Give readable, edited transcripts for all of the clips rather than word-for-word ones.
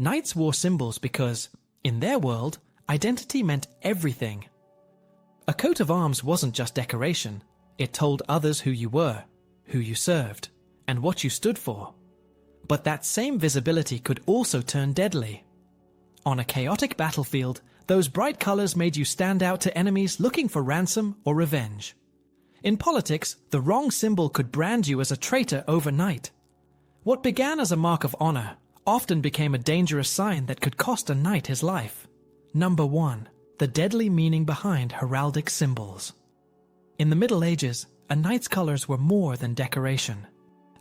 Knights wore symbols because, in their world, identity meant everything. A coat of arms wasn't just decoration. It told others who you were, who you served, and what you stood for. But that same visibility could also turn deadly. On a chaotic battlefield, those bright colors made you stand out to enemies looking for ransom or revenge. In politics, the wrong symbol could brand you as a traitor overnight. What began as a mark of honor often became a dangerous sign that could cost a knight his life. Number 1. The deadly meaning behind heraldic symbols. In the Middle Ages, a knight's colors were more than decoration.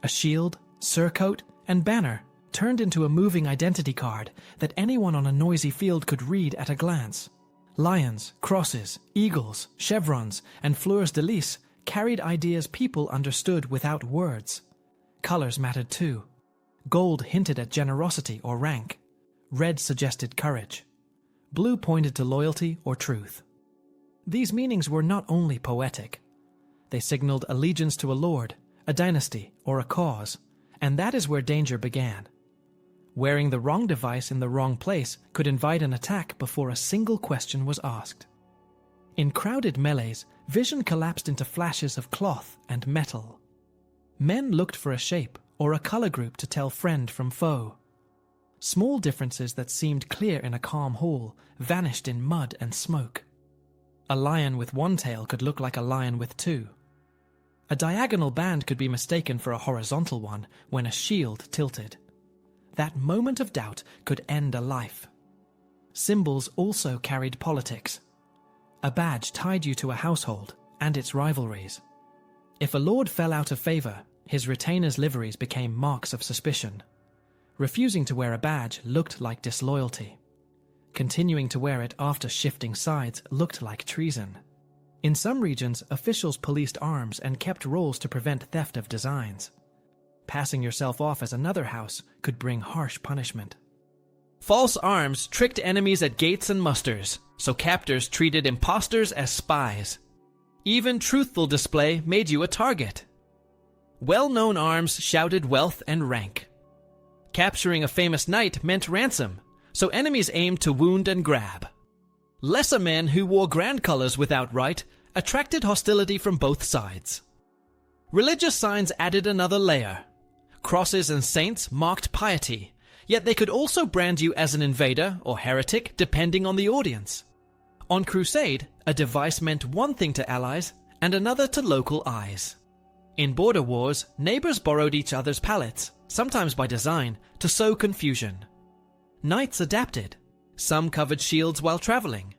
A shield, surcoat, and banner turned into a moving identity card that anyone on a noisy field could read at a glance. Lions, crosses, eagles, chevrons, and fleurs de lis carried ideas people understood without words. Colors mattered too. Gold hinted at generosity or rank. Red suggested courage. Blue pointed to loyalty or truth. These meanings were not only poetic. They signaled allegiance to a lord, a dynasty, or a cause, and that is where danger began. Wearing the wrong device in the wrong place could invite an attack before a single question was asked. In crowded melees, vision collapsed into flashes of cloth and metal. Men looked for a shape or a color group to tell friend from foe. Small differences that seemed clear in a calm hall vanished in mud and smoke. A lion with one tail could look like a lion with two. A diagonal band could be mistaken for a horizontal one when a shield tilted. That moment of doubt could end a life. Symbols also carried politics. A badge tied you to a household and its rivalries. If a lord fell out of favor, his retainers' liveries became marks of suspicion. Refusing to wear a badge looked like disloyalty. Continuing to wear it after shifting sides looked like treason. In some regions, officials policed arms and kept rolls to prevent theft of designs. Passing yourself off as another house could bring harsh punishment. False arms tricked enemies at gates and musters, so captors treated impostors as spies. Even truthful display made you a target. Well-known arms shouted wealth and rank. Capturing a famous knight meant ransom, so enemies aimed to wound and grab. Lesser men who wore grand colors without right attracted hostility from both sides. Religious signs added another layer. Crosses and saints marked piety, yet they could also brand you as an invader or heretic depending on the audience. On crusade, a device meant one thing to allies and another to local eyes. In border wars, neighbors borrowed each other's palettes, sometimes by design, to sow confusion. Knights adapted. Some covered shields while traveling.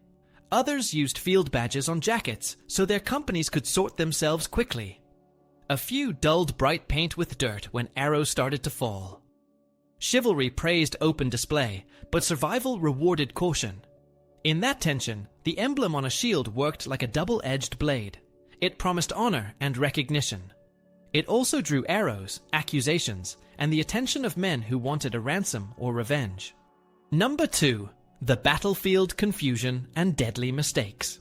Others used field badges on jackets so their companies could sort themselves quickly. A few dulled bright paint with dirt when arrows started to fall. Chivalry praised open display, but survival rewarded caution. In that tension, the emblem on a shield worked like a double-edged blade. It promised honor and recognition. It also drew arrows, accusations, and the attention of men who wanted a ransom or revenge. Number 2. The battlefield confusion and deadly mistakes.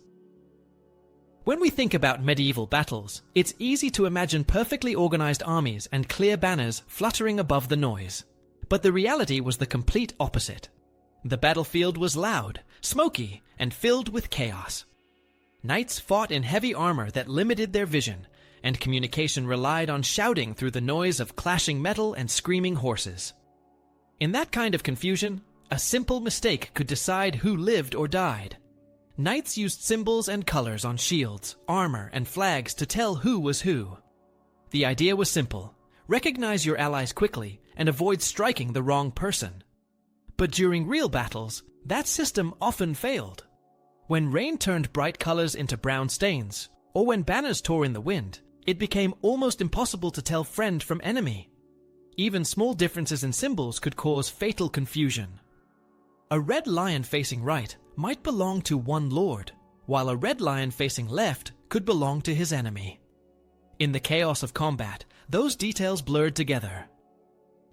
When we think about medieval battles, it's easy to imagine perfectly organized armies and clear banners fluttering above the noise. But the reality was the complete opposite. The battlefield was loud, smoky, and filled with chaos. Knights fought in heavy armor that limited their vision, and communication relied on shouting through the noise of clashing metal and screaming horses. In that kind of confusion, a simple mistake could decide who lived or died. Knights used symbols and colors on shields, armor, and flags to tell who was who. The idea was simple: recognize your allies quickly and avoid striking the wrong person. But during real battles, that system often failed. When rain turned bright colors into brown stains, or when banners tore in the wind, it became almost impossible to tell friend from enemy. Even small differences in symbols could cause fatal confusion. A red lion facing right might belong to one lord, while a red lion facing left could belong to his enemy. In the chaos of combat, those details blurred together.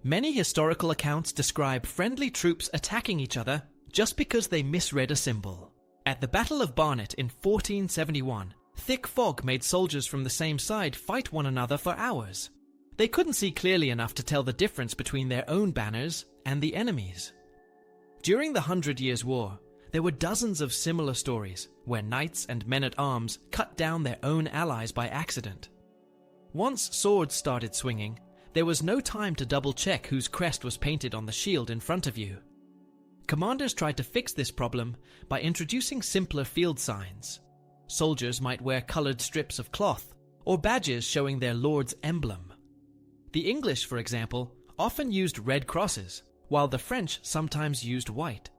Many historical accounts describe friendly troops attacking each other just because they misread a symbol. At the Battle of Barnet in 1471, thick fog made soldiers from the same side fight one another for hours. They couldn't see clearly enough to tell the difference between their own banners and the enemy's. During the 100 Years' War, there were dozens of similar stories where knights and men-at-arms cut down their own allies by accident. Once swords started swinging, there was no time to double-check whose crest was painted on the shield in front of you. Commanders tried to fix this problem by introducing simpler field signs. Soldiers might wear colored strips of cloth or badges showing their lord's emblem. The English, for example, often used red crosses, while the French sometimes used white.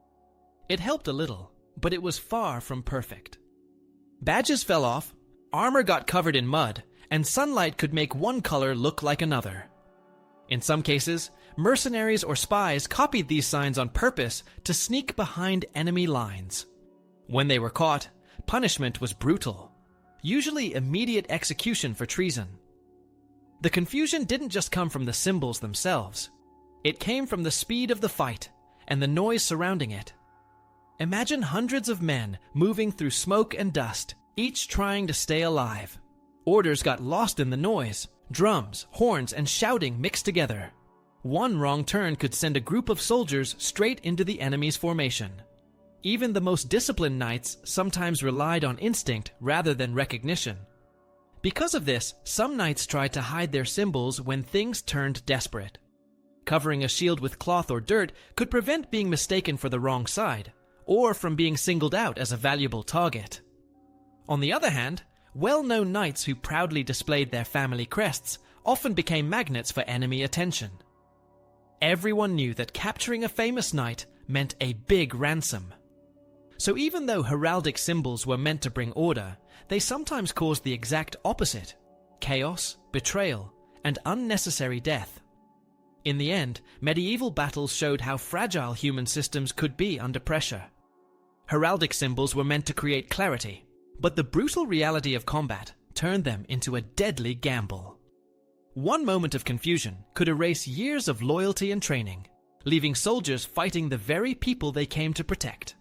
It helped a little, but it was far from perfect. Badges fell off, armor got covered in mud, and sunlight could make one color look like another. In some cases, mercenaries or spies copied these signs on purpose to sneak behind enemy lines. When they were caught, punishment was brutal, usually immediate execution for treason. The confusion didn't just come from the symbols themselves. It came from the speed of the fight and the noise surrounding it. Imagine hundreds of men moving through smoke and dust, each trying to stay alive. Orders got lost in the noise. Drums, horns, and shouting mixed together. One wrong turn could send a group of soldiers straight into the enemy's formation. Even the most disciplined knights sometimes relied on instinct rather than recognition. Because of this, some knights tried to hide their symbols when things turned desperate. Covering a shield with cloth or dirt could prevent being mistaken for the wrong side, or from being singled out as a valuable target. On the other hand, well-known knights who proudly displayed their family crests often became magnets for enemy attention. Everyone knew that capturing a famous knight meant a big ransom. So even though heraldic symbols were meant to bring order, they sometimes caused the exact opposite: chaos, betrayal, and unnecessary death. In the end, medieval battles showed how fragile human systems could be under pressure. Heraldic symbols were meant to create clarity, but the brutal reality of combat turned them into a deadly gamble. One moment of confusion could erase years of loyalty and training, leaving soldiers fighting the very people they came to protect.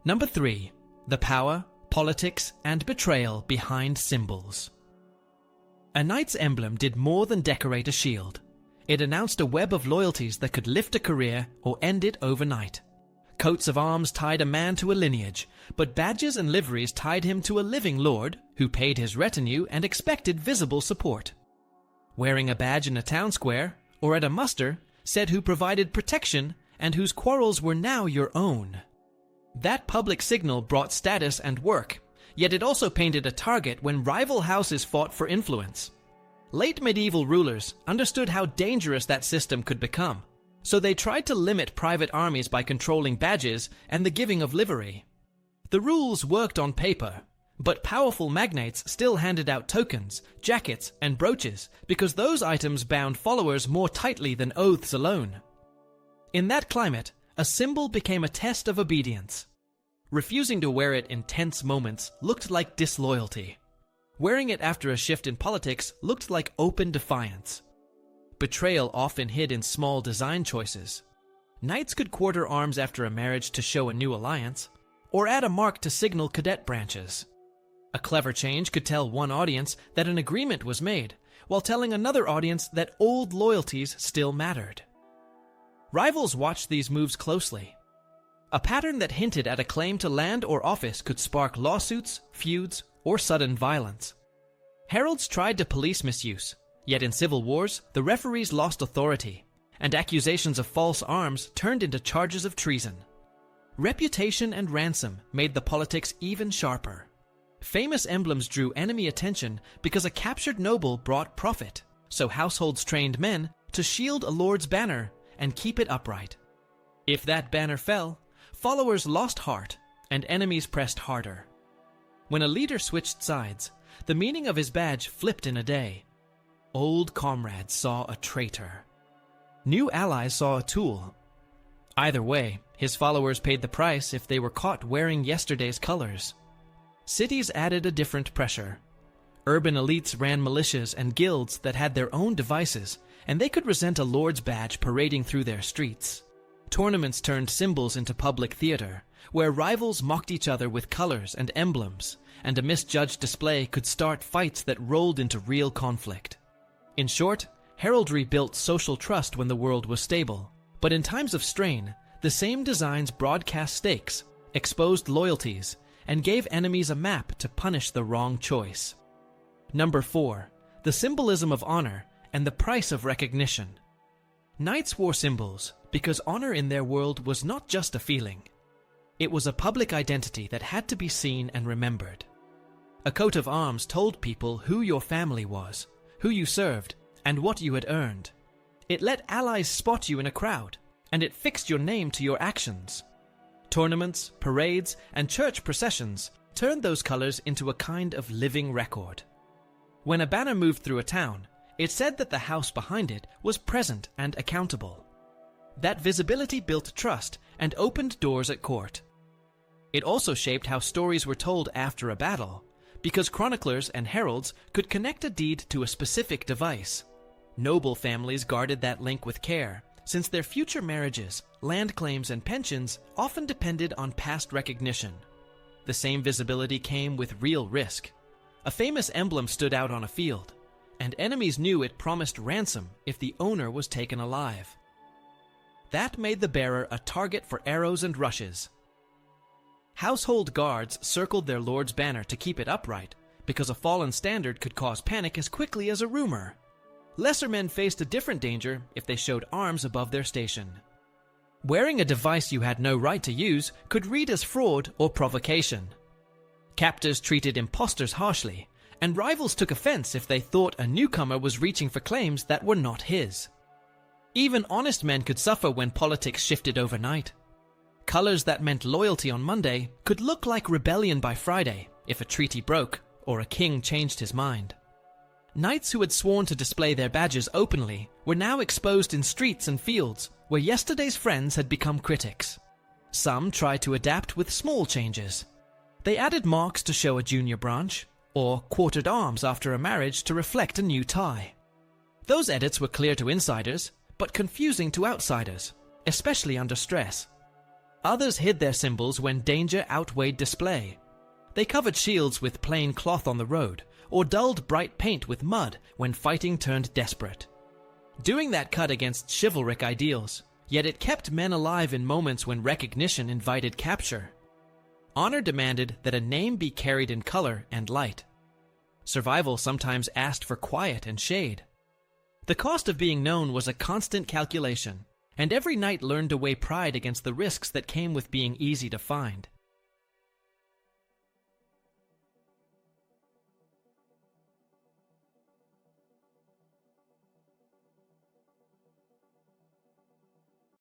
Number 3. The power, politics, and betrayal behind symbols. A knight's emblem did more than decorate a shield. It announced a web of loyalties that could lift a career or end it overnight. Coats of arms tied a man to a lineage, but badges and liveries tied him to a living lord who paid his retinue and expected visible support. Wearing a badge in a town square or at a muster said who provided protection and whose quarrels were now your own. That public signal brought status and work, yet it also painted a target when rival houses fought for influence. Late medieval rulers understood how dangerous that system could become, so they tried to limit private armies by controlling badges and the giving of livery. The rules worked on paper, but powerful magnates still handed out tokens, jackets, and brooches because those items bound followers more tightly than oaths alone. In that climate, a symbol became a test of obedience. Refusing to wear it in tense moments looked like disloyalty. Wearing it after a shift in politics looked like open defiance. Betrayal often hid in small design choices. Knights could quarter arms after a marriage to show a new alliance, or add a mark to signal cadet branches. A clever change could tell one audience that an agreement was made, while telling another audience that old loyalties still mattered. Rivals watched these moves closely. A pattern that hinted at a claim to land or office could spark lawsuits, feuds, or sudden violence. Heralds tried to police misuse, yet in civil wars, the referees lost authority, and accusations of false arms turned into charges of treason. Reputation and ransom made the politics even sharper. Famous emblems drew enemy attention because a captured noble brought profit, so households trained men to shield a lord's banner and keep it upright. If that banner fell, followers lost heart and enemies pressed harder. When a leader switched sides, the meaning of his badge flipped in a day. Old comrades saw a traitor. New allies saw a tool. Either way, his followers paid the price if they were caught wearing yesterday's colors. Cities added a different pressure. Urban elites ran militias and guilds that had their own devices, and they could resent a lord's badge parading through their streets. Tournaments turned symbols into public theater, where rivals mocked each other with colors and emblems, and a misjudged display could start fights that rolled into real conflict. In short, heraldry built social trust when the world was stable, but in times of strain, the The same designs broadcast stakes, exposed loyalties, and gave enemies a map to punish the wrong choice. Number 4. The symbolism of honor and the price of recognition. Knights wore symbols because honor in their world was not just a feeling. It was a public identity that had to be seen and remembered. A coat of arms told people who your family was, who you served, and what you had earned. It let allies spot you in a crowd, and it fixed your name to your actions. Tournaments, parades, and church processions turned those colors into a kind of living record. When a banner moved through a town, it said that the house behind it was present and accountable. That visibility built trust and opened doors at court. It also shaped how stories were told after a battle, because chroniclers and heralds could connect a deed to a specific device. Noble families guarded that link with care, since their future marriages, land claims, and pensions often depended on past recognition. The same visibility came with real risk. A famous emblem stood out on a field, and enemies knew it promised ransom if the owner was taken alive. That made the bearer a target for arrows and rushes. Household guards circled their lord's banner to keep it upright, because a fallen standard could cause panic as quickly as a rumor. Lesser men faced a different danger if they showed arms above their station. Wearing a device you had no right to use could read as fraud or provocation. Captors treated impostors harshly, and rivals took offense if they thought a newcomer was reaching for claims that were not his. Even honest men could suffer when politics shifted overnight. Colors that meant loyalty on Monday could look like rebellion by Friday if a treaty broke or a king changed his mind. Knights who had sworn to display their badges openly were now exposed in streets and fields where yesterday's friends had become critics. Some tried to adapt with small changes. They added marks to show a junior branch, or quartered arms after a marriage to reflect a new tie. Those edits were clear to insiders, but confusing to outsiders, especially under stress. Others hid their symbols when danger outweighed display. They covered shields with plain cloth on the road, or dulled bright paint with mud when fighting turned desperate. Doing that cut against chivalric ideals, yet it kept men alive in moments when recognition invited capture. Honor demanded that a name be carried in color and light. Survival sometimes asked for quiet and shade. The cost of being known was a constant calculation, and every knight learned to weigh pride against the risks that came with being easy to find.